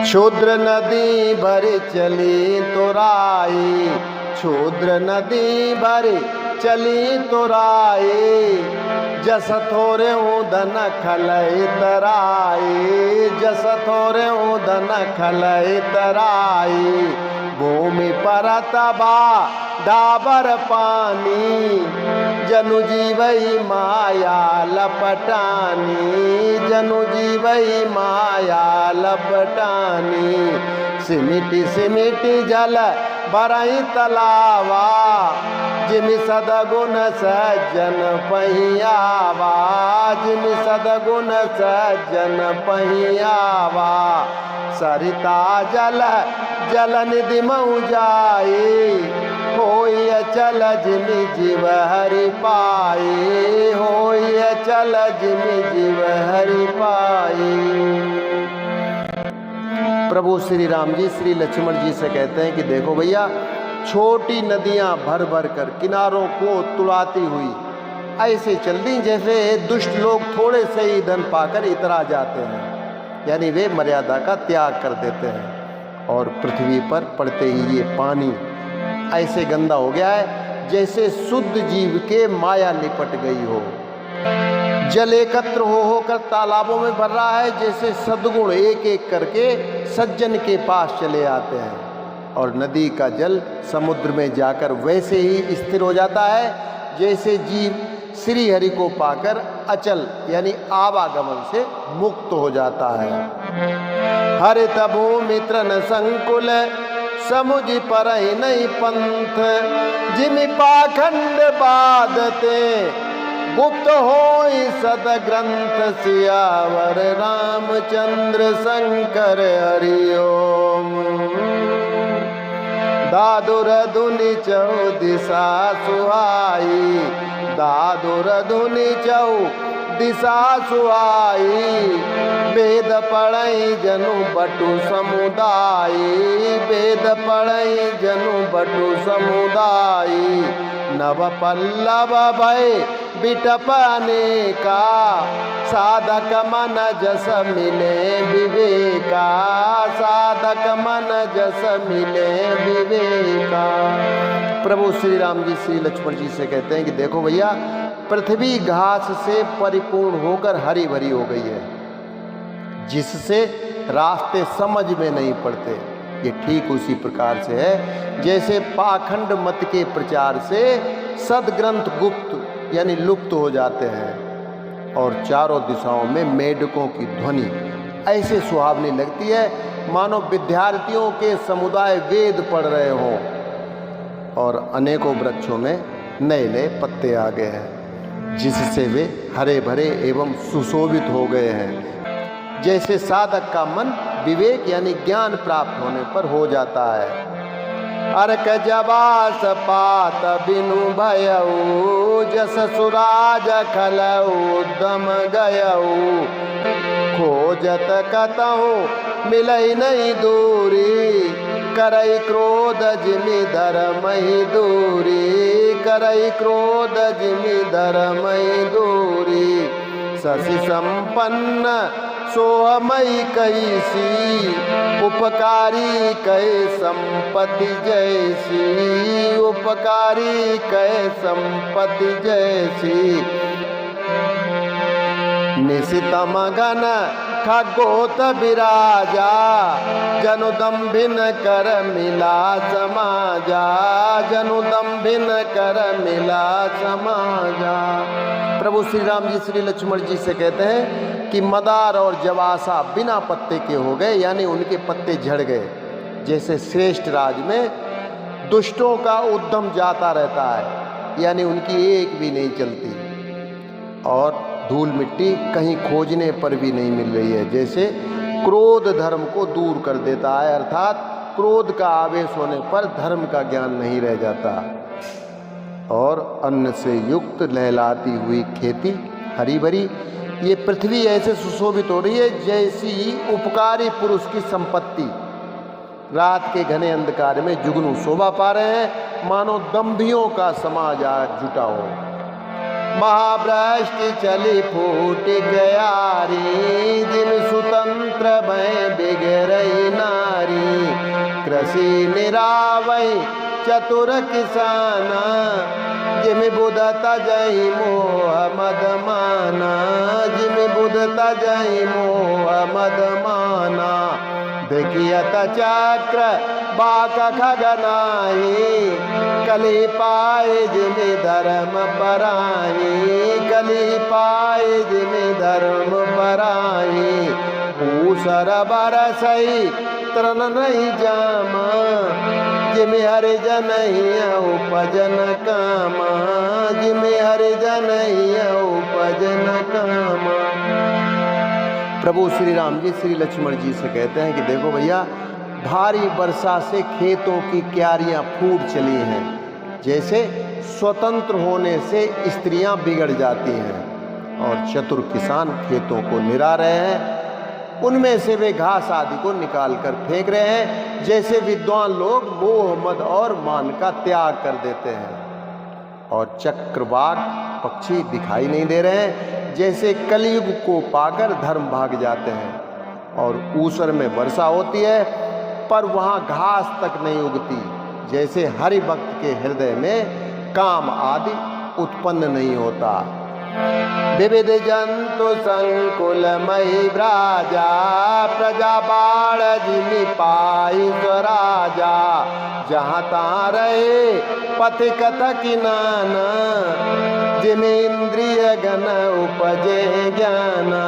क्षुद्र नदी भर चली तुराई, क्षुद्र नदी भर चली तुराई, जस थोरे उदन खलई तराई, जस थोरे उदन खलई तराई। भूमि पर तबा डाबर पानी, जनु जीवई माया लपटानी, जनु जीवई माया लपटानी। सिमिटी सिमिटी जल बरई तलावा, जिमि सदगुण सज्जन पहियावा, जिमि सदगुण सज्जन पहियावा। सरिता जल जल निधि मऊ जाई, होई अचल जिमि जीव हरि पाई, होई अचल जिमि जीव हरि पाई। प्रभु श्री राम जी श्री लक्ष्मण जी से कहते हैं कि देखो भैया, छोटी नदियां भर भर कर किनारों को तुड़ाती हुई ऐसे चल दी जैसे दुष्ट लोग थोड़े से ही धन पाकर इतरा जाते हैं, यानी वे मर्यादा का त्याग कर देते हैं। और पृथ्वी पर पड़ते ही ये पानी ऐसे गंदा हो गया है जैसे शुद्ध जीव के माया लिपट गई हो। जल एकत्र हो होकर तालाबों में भर रहा है, जैसे सद्गुण एक एक करके सज्जन के पास चले आते हैं। और नदी का जल समुद्र में जाकर वैसे ही स्थिर हो जाता है जैसे जीव श्री हरि को पाकर अचल यानी आवागमन से मुक्त हो जाता है। हरित भूमि तृण संकुल समुझ पर नहीं पंथ, जिमि पाखंड बाधते गुप्त होई सद ग्रंथ। सियावर रामचंद्र शंकर हरि ओम। दादुर धुनि चौ दिशा सुहाई, दादुर धुनि चौ दिशा सुहाई। वेद पढ़ई जनु बटु समुदायी, वेद पढ़ई जनु बटु समुदायी। नव पल्लव भय बिटपने का, साधक मन जस मिले विवेका, साधक मन जस मिले विवेका। प्रभु श्री राम जी श्री लक्ष्मण जी से कहते हैं कि देखो भैया, पृथ्वी घास से परिपूर्ण होकर हरी भरी हो गई है, जिससे रास्ते समझ में नहीं पड़ते। ये ठीक उसी प्रकार से है जैसे पाखंड मत के प्रचार से सदग्रंथ गुप्त यानी लुप्त हो जाते हैं और चारों दिशाओं में मेढकों की ध्वनि ऐसे सुहावनी लगती है मानो विद्यार्थियों के समुदाय वेद पढ़ रहे हों और अनेकों वृक्षों में नए नए पत्ते आ गए हैं, जिससे वे हरे भरे एवं सुशोभित हो गए हैं। जैसे साधक का मन विवेक यानी ज्ञान प्राप्त होने पर हो जाता है। अर्क जबास पात बिनु भयऊ, जस सुराज खलऊ दम गयऊ। खोजत कतहु मिलई नहीं दूरी, करई क्रोध जिमि धर्महि दूरी, करई क्रोध जिमि धर्महि दूरी। शशि संपन्न सोहमयी कैसी, उपकारी कै संपत्ति जैसी, उपकारी कै संपत्ति जैसी। निशितम गण खगोत विराजा, जनु दम्भिन कर मिला समाजा, जनु दम्भिन कर मिला समाजा। प्रभु श्री राम जी श्री लक्ष्मण जी से कहते हैं कि मदार और जवासा बिना पत्ते के हो गए, यानी उनके पत्ते झड़ गए। जैसे श्रेष्ठ राज में दुष्टों का उद्यम जाता रहता है, यानी उनकी एक भी नहीं चलती और धूल मिट्टी कहीं खोजने पर भी नहीं मिल रही है। जैसे क्रोध धर्म को दूर कर देता है, अर्थात क्रोध का आवेश होने पर धर्म का ज्ञान नहीं रह जाता। और अन्न से युक्त लहलाती हुई खेती हरी भरी, ये पृथ्वी ऐसे सुशोभित हो रही है जैसी उपकारी पुरुष की संपत्ति रात के घने अंधकार में जुगनू शोभा पा रहे हैं, मानो दंभियों का समाज आज जुटा हो। महाभ्रष्टि चली फूट गयारी, जिन सुतंत्र में बिगड़ई ना दसी निरावई चतुर किसाना, जिमि बुधता जई मोह मद माना, जिमि बुधता जई मोह मद माना। देखियत चक्र बाक खगनाई, कली पाए जिमि धर्म पराई, कली पाए जिमि धर्म पराई। ऊसर बरसई तृण नहीं जामा, जिमि हरिजन उपजन कामा, जिमि हरिजन उपजन कामा। प्रभु श्री राम जी श्री लक्ष्मण जी से कहते हैं कि देखो भैया, भारी वर्षा से खेतों की क्यारियां फूट चली हैं, जैसे स्वतंत्र होने से स्त्रियां बिगड़ जाती हैं, और चतुर किसान खेतों को निरा रहे हैं, उनमें से वे घास आदि को निकाल कर फेंक रहे हैं, जैसे विद्वान लोग मोह मद और मान का त्याग कर देते हैं। और चक्रवाक पक्षी दिखाई नहीं दे रहे हैं, जैसे कलयुग को पाकर धर्म भाग जाते हैं। और ऊसर में वर्षा होती है, पर वहाँ घास तक नहीं उगती, जैसे हरि भक्त के हृदय में काम आदि उत्पन्न नहीं होता। विविध जंतु संकुलमयी ब्राजा, प्रजा बाढ़ जिमि पाई स्वराजा। जहाँ तहाँ रहे पथिक थकी नाना, जिमि इंद्रिय गण उपजे ज्ञाना,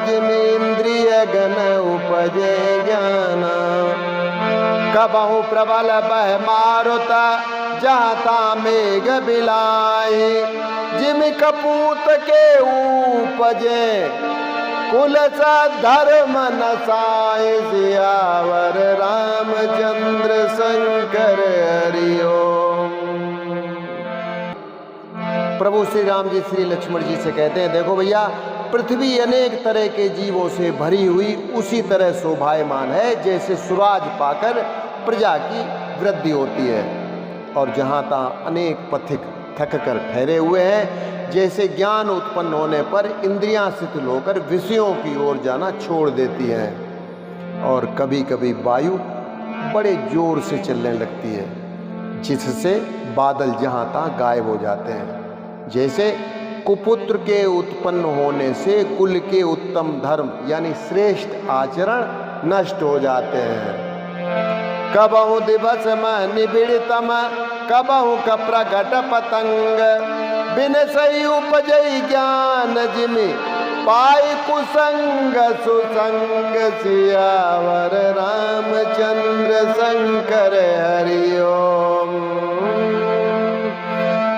जिमि इंद्रिय गण उपजे ज्ञाना। कबहु प्रबल बह मारुत, जहाँ ता मेघ बिलाई, जिमि कपूत के उपजे कुल धर्म नसाए। सियावर रामचंद्र शंकर हरि ओम। प्रभु श्री राम जी श्री लक्ष्मण जी से कहते हैं, देखो भैया, पृथ्वी अनेक तरह के जीवों से भरी हुई उसी तरह शोभायमान है, जैसे सुराज पाकर प्रजा की वृद्धि होती है। और जहाँ तहाँ अनेक पथिक थक कर ठहरे हुए हैं, जैसे ज्ञान उत्पन्न होने पर इंद्रियां शिथिल होकर विषयों की ओर जाना छोड़ देती हैं। और कभी कभी वायु बड़े जोर से चलने लगती है, जिससे बादल जहाँ तहाँ गायब हो जाते हैं। जैसे कुपुत्र के उत्पन्न होने से कुल के उत्तम धर्म यानी श्रेष्ठ आचरण नष्ट हो जाते हैं। कबहु दिवस में निबिड़तम, कबहु कप्रगट पतंग, बिन सही उपजई ज्ञान, जिमि पाई कुसंग सुसंग। सियावर रामचंद्र शंकर हरि ओम।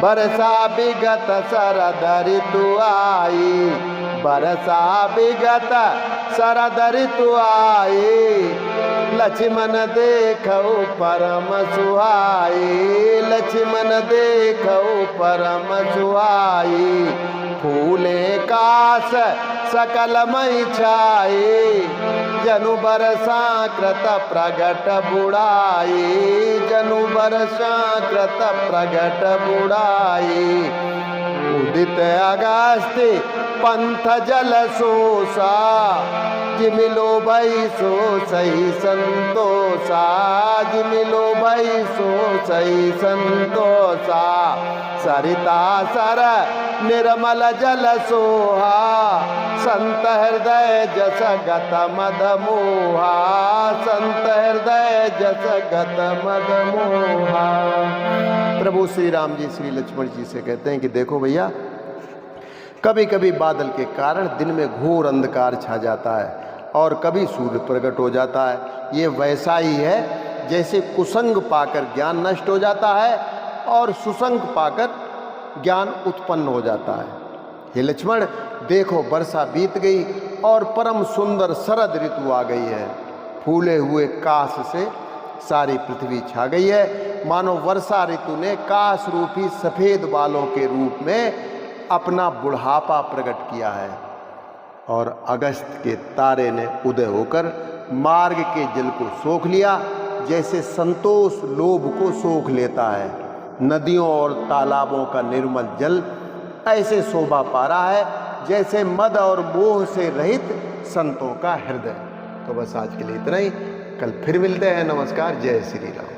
बरसा विगत शरद ऋतु आई, बरसा विगत शरद ऋतु आई। लक्ष्मण देखौ परम सुहाई, लक्ष्मण देखौ परम सुहाई। फूले कास सकलमय छाई, जनु बरसा कृत प्रगट बुढ़ाई, जनु बरसा कृत प्रगट बुढ़ाई। उदित अगस्त्य पंथ जल सोसा, जिमिलो भई सो सही संतोषा, जिमिलो भई सो सही संतोषा। सरिता सर निर्मल जल सोहा, संत हृदय जस गत मद मोहा, संत हृदय जस गत मद मोहा। प्रभु श्री राम जी श्री लक्ष्मण जी से कहते हैं कि देखो भैया, कभी कभी बादल के कारण दिन में घोर अंधकार छा जाता है और कभी सूर्य प्रकट हो जाता है। ये वैसा ही है जैसे कुसंग पाकर ज्ञान नष्ट हो जाता है और सुसंग पाकर ज्ञान उत्पन्न हो जाता है। हे लक्ष्मण, देखो वर्षा बीत गई और परम सुंदर शरद ऋतु आ गई है। फूले हुए काश से सारी पृथ्वी छा गई है, मानो वर्षा ऋतु ने काश रूपी सफेद बालों के रूप में अपना बुढ़ापा प्रकट किया है। और अगस्त के तारे ने उदय होकर मार्ग के जल को सोख लिया, जैसे संतोष लोभ को सोख लेता है। नदियों और तालाबों का निर्मल जल ऐसे शोभा पा रहा है जैसे मद और मोह से रहित संतों का हृदय। तो बस आज के लिए इतना ही। कल फिर मिलते हैं। नमस्कार, जय श्री राम।